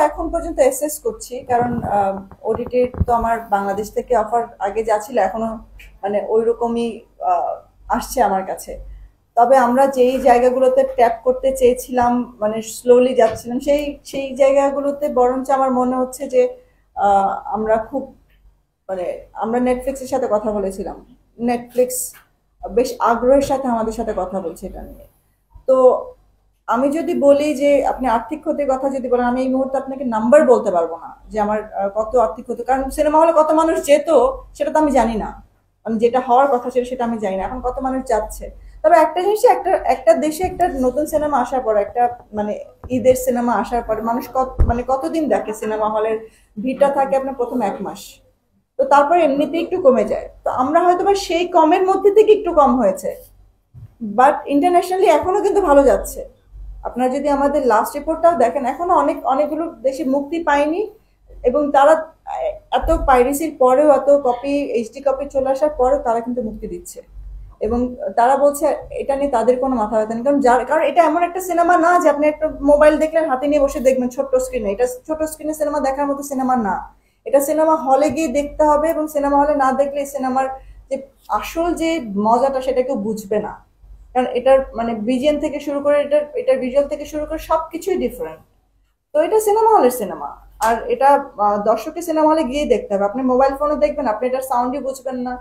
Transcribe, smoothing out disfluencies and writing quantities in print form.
এখন পর্যন্ত এসএস করছি, কারণ ওটিটি তো আমার বাংলাদেশ থেকে অফার আগে যা ছিল এখনো মানে ওই রকমই আসছে আমার কাছে। তবে আমরা যেই জায়গাগুলোতে ট্যাপ করতে চেয়েছিলাম, মানে স্লোলি যাচ্ছিলাম, সেই সেই জায়গাগুলোতে বরঞ্চ আমার মনে হচ্ছে যে আমরা খুব মানে আমরা নেটফ্লিক্সের সাথে কথা বলেছিলাম। নেটফ্লিক্স বেশ আগ্রহের সাথে আমাদের সাথে কথা বলছে এটা নিয়ে। তো আমি যদি বলি যে আপনি আর্থিক ক্ষতির কথা যদি বলেন, আমি এই মুহূর্তে আপনাকে নাম্বার বলতে পারবো না যে আমার কত আর্থিক ক্ষতি, কারণ সিনেমা হলে কত মানুষ যেত সেটা তো আমি জানি না। মানে যেটা হওয়ার কথা ছিল সেটা আমি জানি না এখন কত মানুষ যাচ্ছে। তবে একটা জিনিস, একটা একটা দেশে একটা নতুন সিনেমা আসার পর, একটা মানে ঈদের সিনেমা আসার পর মানুষ কত মানে কতদিন দেখে সিনেমা হলের ভিড়টা থাকে আপনার প্রথম 1 মাস। তো তারপর এমনিতেই একটু কমে যায়, তো আমরা হয়তো বা সেই কমের মধ্যে থেকে একটু কম হয়েছে, বাট ইন্টারন্যাশনালি এখনো কিন্তু ভালো যাচ্ছে। আপনারা যদি আমাদের লাস্ট রিপোর্টটাও দেখেন, এখনো অনেকগুলো দেশে মুক্তি পায়নি, এবং তারা এত পাইরেসির পরেও, এত কপি এইচডি কপি চলে আসার পরেও তারা কিন্তু মুক্তি দিচ্ছে। এবং তারা বলছে এটা নিয়ে তাদের কোনো মাথা ব্যথা নেই, কারণ এটা এমন একটা সিনেমা না যে আপনি একটা মোবাইল দেখলেন হাতে নিয়ে বসে দেখবেন ছোট্ট স্ক্রিনে। এটা ছোট স্ক্রিনে সিনেমা দেখার মতো সিনেমা না। এটা সিনেমা হলে গিয়ে দেখতে হবে, এবং সিনেমা হলে না দেখলে সিনেমার যে আসল যে মজাটা সেটা কেউ বুঝবে না। কারণ এটার মানে বিজিএম থেকে শুরু করে এটার ভিজুয়াল থেকে শুরু করে সবকিছুই ডিফারেন্ট। তো এটা সিনেমা হলের সিনেমা, আর এটা দর্শকের সিনেমা হলে গিয়ে দেখতে হবে। আপনি মোবাইল ফোনে দেখবেন, আপনি এটার সাউন্ডই বুঝবেন না।